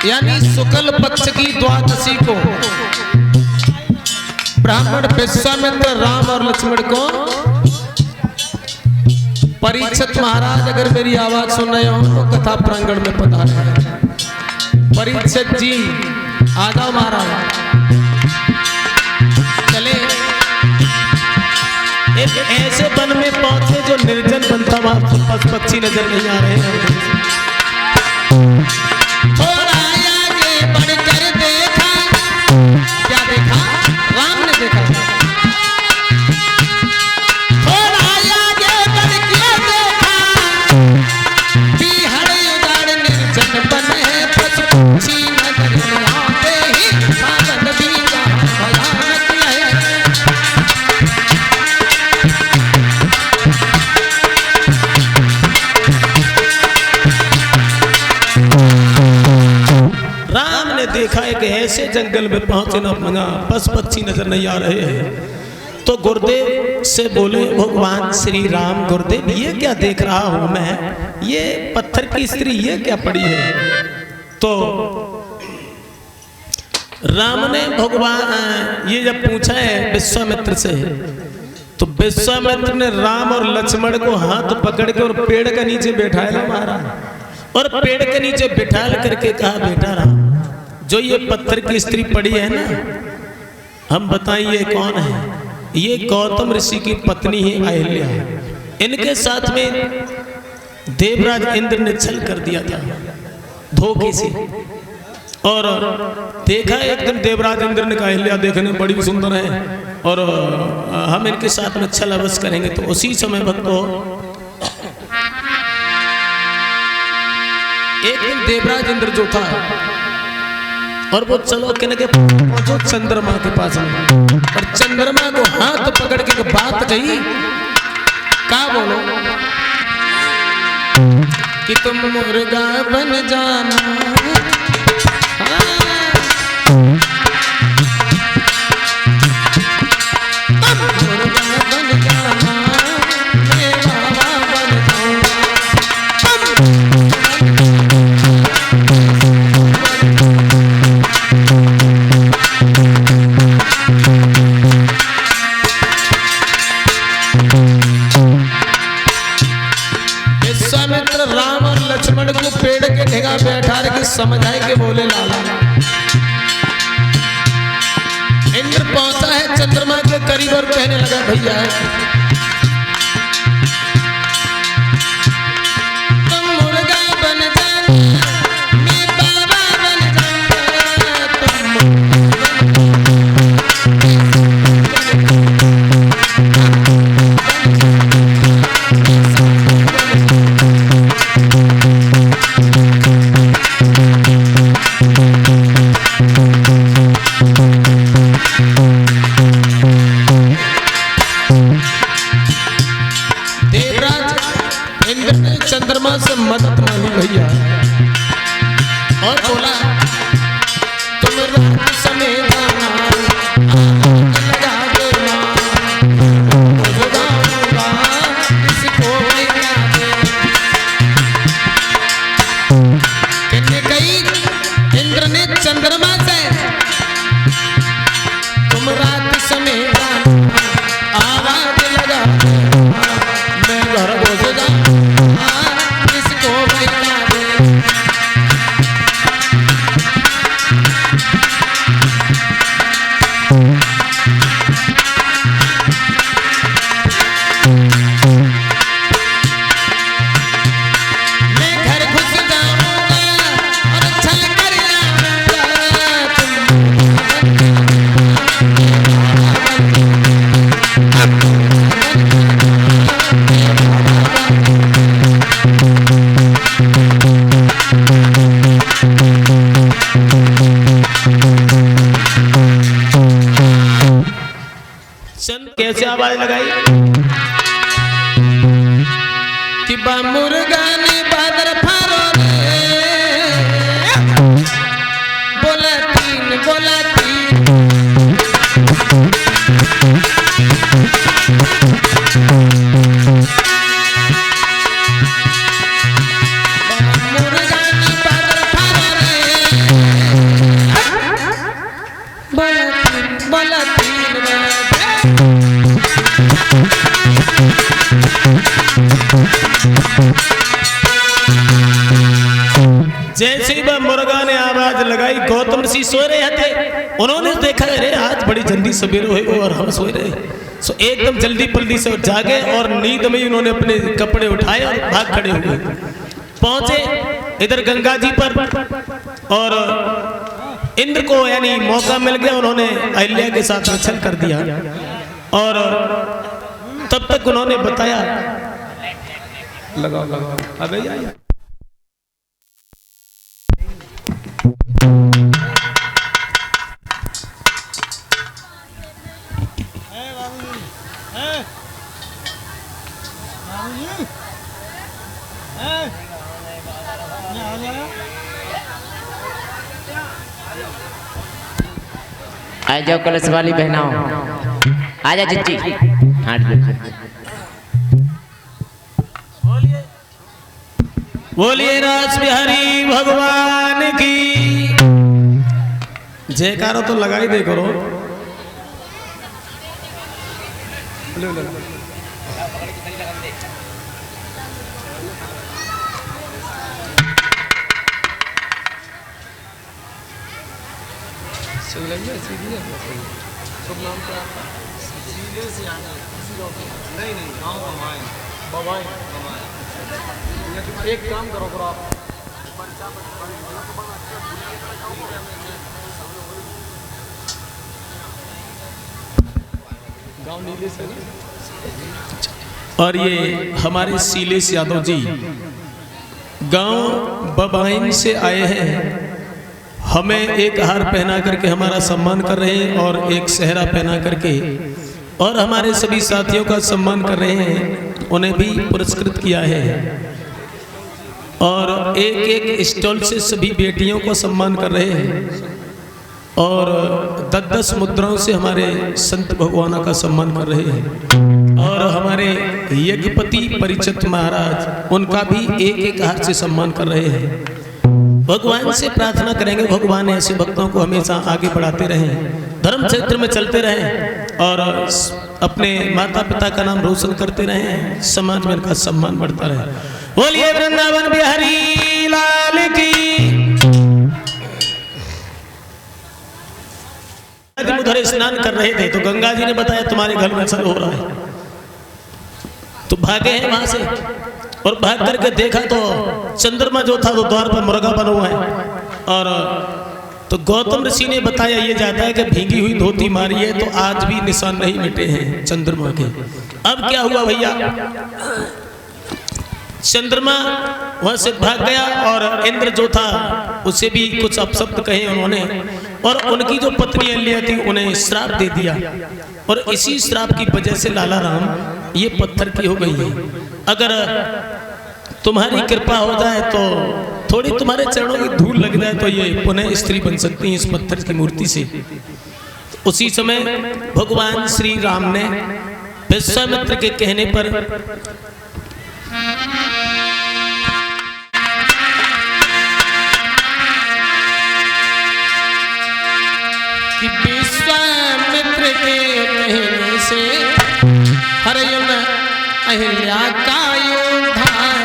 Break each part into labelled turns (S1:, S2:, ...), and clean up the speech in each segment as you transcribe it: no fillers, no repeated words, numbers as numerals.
S1: यानी शुक्ल पक्ष की द्वादशी को ब्राह्मण विश्वामित्र राम और लक्ष्मण को परीक्षित महाराज अगर मेरी आवाज सुन रहे हो तो कथा प्रांगण में पधारे। परीक्षित जी आ जाओ महाराज। चले एक ऐसे वन में पहुंचे जो निर्जन वन था, वहां पशु पक्षी नजर नहीं आ रहे हैं। थोड़ा आगे बढ़कर देखा, क्या देखा? राम ने देखा। थोड़ा आगे बढ़कर देखा, बिहड़ उजाड़ निर्जन वन है, पशु पक्षी नजर नहीं आते ही सावन भी भयानक है। देखा एक ऐसे जंगल में पहुंचे ना मंगा पशु पक्षी नजर नहीं आ रहे हैं, तो गुरुदेव से बोले भगवान श्री राम, गुरुदेव ये क्या देख रहा हूं मैं, ये पत्थर की स्त्री ये क्या पड़ी है? तो राम ने भगवान ये जब पूछा है विश्वामित्र से, तो विश्वामित्र ने राम और लक्ष्मण को हाथ पकड़ के और पेड़ के नीचे बैठाया महाराज, और पेड़ के नीचे बैठा करके कहा बेटा राम, जो ये पत्थर की स्त्री पड़ी है ना, हम बताइए कौन है? ये गौतम ऋषि की पत्नी है अहिल्या। इनके साथ में देवराज इंद्र ने छल कर दिया था धोखे से, और देखा एक दिन देवराज इंद्र ने कहा अहिल्या देखने बड़ी सुंदर है और हम इनके साथ में छल अवश्य करेंगे। तो उसी समय भक्तों एक दिन देवराज इंद्र जो था और वो चलो कहने के पहुंचो चंद्रमा के पास में, और चंद्रमा को हाथ पकड़ के बात कही, क्या बोलो कि तुम मुर्गा बन जाना, राम और लक्ष्मण को पेड़ के ढेगा बैठा के समझाए के बोले लाला। इंद्र पहुंचा है चंद्रमा के करीब और कहने लगा भैया तुम मुर्गा बन जाना, मैं बाबा बन जाऊंगा, तुम चंद्रमा से मदद मांगी भैया, और बोला तुम रात समय लगा देना, इसको कहने गई इंद्र ने चंद्रमा से तुम रात समय आवाज लगा मैं घर पहुंच जाऊं, जैसे ही वह मुर्गा ने आवाज लगाई, गौतम ऋषि सो रहे थे, उन्होंने देखा अरे आज बड़ी जल्दी सवेरे हुए और हम सो रहे। सो एकदम जल्दी पल्दी से जागे और नींद में उन्होंने अपने कपड़े उठाए और भाग खड़े हुए। पहुंचे इधर गंगा जी पर और इंद्र को यानी मौका मिल गया, उन्होंने अहिल्या के साथ रक्षण कर दिया। और तब तक उन्होंने बताया लगाओ लगाओ अबे यार
S2: आ जाओ कलश वाली बहनाओ, आ जा चिट्टी।
S1: बोलिए रास बिहारी भगवान की जयकारा तो लगाई दे करो। एक काम करो आप गांव नीले से। और ये हमारे शीलेश यादव जी गांव बबाइन से आए हैं, हमें एक हार पहना करके हमारा सम्मान कर रहे हैं और एक सेहरा पहना करके और हमारे सभी साथियों का सम्मान कर रहे हैं, उन्हें भी पुरस्कृत किया है। और एक एक स्टॉल से सभी बेटियों को सम्मान कर रहे हैं और 10-10 मुद्राओं से हमारे संत भगवानों का सम्मान कर रहे हैं। और हमारे यज्ञपति परिचित महाराज उनका भी एक एक हाथ से सम्मान कर रहे हैं। भगवान से प्रार्थना करेंगे भगवान ऐसे भक्तों को हमेशा आगे बढ़ाते रहें, धर्म क्षेत्र में चलते रहें और अपने माता पिता का नाम रोशन करते रहें, समाज में इनका सम्मान बढ़ता रहे। बोलिए वृंदावन बिहारी लाल की। उधर स्नान कर रहे थे तो गंगा जी ने बताया तुम्हारे घर में ऐसा हो रहा है, तो भागे हैं वहां से और भाग करके देखा तो चंद्रमा जो था तो द्वार पर मुर्गा बना हुआ है। और तो गौतम ऋषि ने बताया ये जाता है कि भीगी हुई धोती मारी है तो आज भी निशान नहीं मिटे हैं चंद्रमा के। अब क्या हुआ भैया, चंद्रमा वहां से भाग गया और इंद्र जो था उसे भी कुछ अपशब्द कहे उन्होंने और उनकी जो पत्नी अहिल्या थी उन्हें श्राप दे दिया। और इसी श्राप की वजह से लाला राम ये पत्थर की हो गई है। अगर तुम्हारी कृपा हो जाए तो थोड़ी तुम्हारे चरणों की धूल लग जाए तो ये पुनः स्त्री बन सकती है इस पत्थर की मूर्ति से। उसी समय भगवान श्री राम ने विश्वामित्र के कहने पर कि विश्वामित्र के कहने से हरियन अहिल्या का उद्धार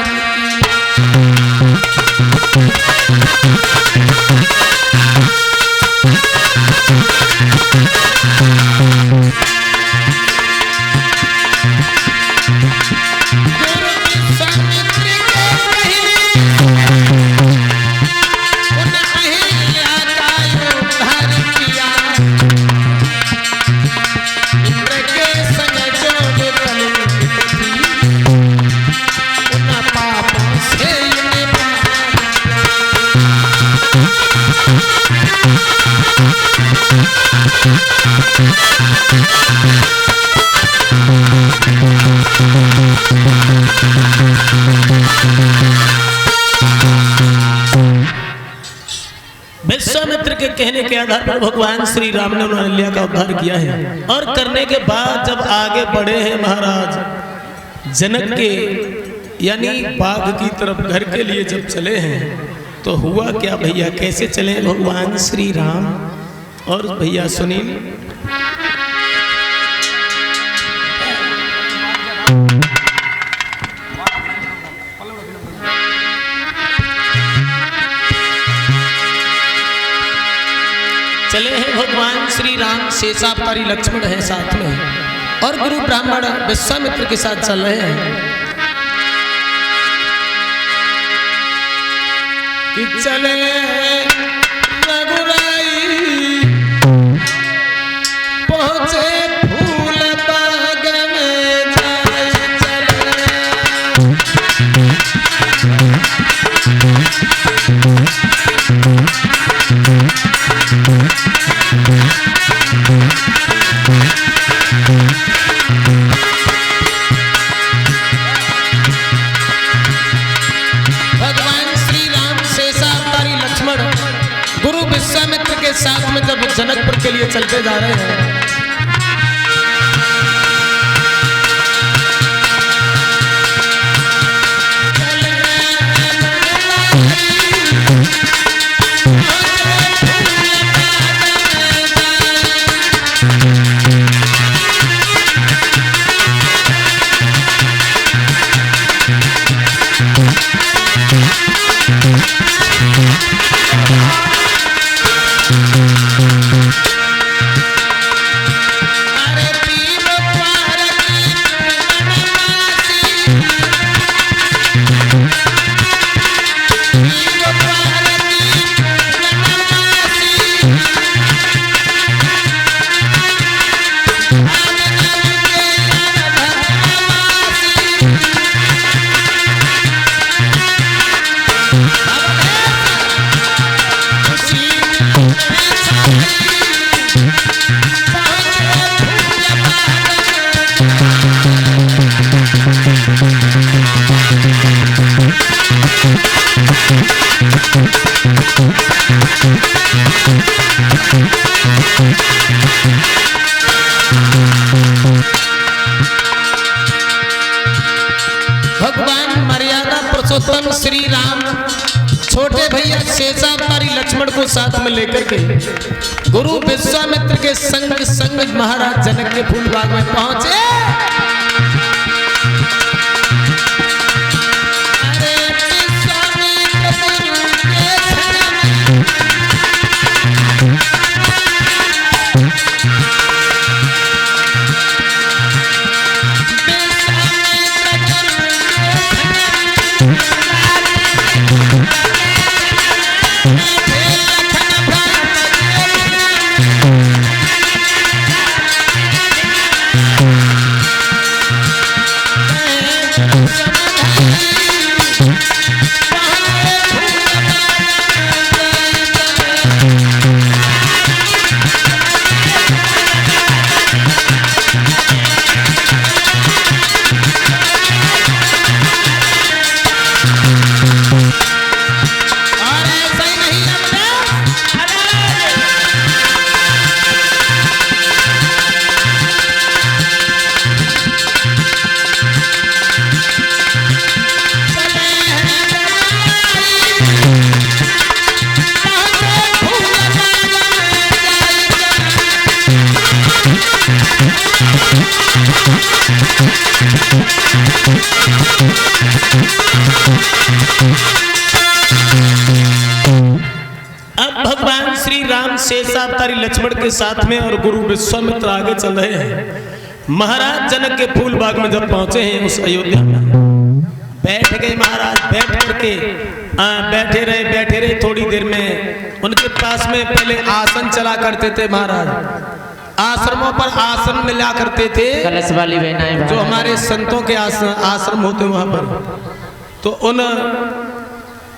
S1: विश्वामित्र के कहने के आधार पर भगवान श्री राम ने अहिल्या का उद्धार किया है। और करने के बाद जब आगे बढ़े हैं महाराज जनक के यानी बाघ की तरफ घर के लिए जब चले हैं तो हुआ क्या भैया, कैसे चले भगवान श्री राम। और भैया सुनील चले हैं भगवान श्री राम, शेषावतारी लक्ष्मण है साथ में और गुरु ब्राह्मण विश्वामित्र के साथ चल रहे हैं कि चले रघुराई पहुंचे फूल बाग में जाए चले। भगवान श्री राम शेषावतारी लक्ष्मण गुरु विश्वामित्र के साथ में जब जनकपुर के लिए चलते जा रहे हैं भगवान मर्यादा पुरुषोत्तम श्री राम छोटे भैया शेषावतारी लक्ष्मण को साथ में लेकर के गुरु विश्वामित्र के संग संग महाराज जनक के फूल बाग में पहुंचे। अब भगवान श्री राम शेषावतारी लक्ष्मण के साथ में और गुरु विश्वामित्र आगे चल रहे हैं। महाराज जनक के फूल बाग में जब पहुंचे हैं उस अयोध्या में बैठ गए महाराज। बैठ करके बैठे रहे थोड़ी देर में उनके पास में पहले आसन चला करते थे महाराज। आश्रमों पर आसन मिला करते थे
S2: कलश वाली बहनाएं
S1: जो हमारे संतों के आश्रम होते वहां पर, तो उन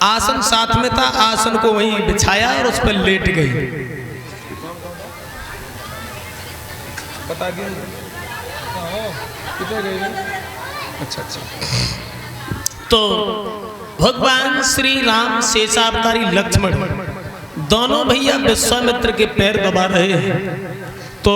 S1: आसन साथ में था। आसन को वहीं बिछाया और उस पर लेट गई। अच्छा तो भगवान श्री राम शेषावतारी लक्ष्मण दोनों भैया विश्वामित्र के पैर दबा रहे हैं। तो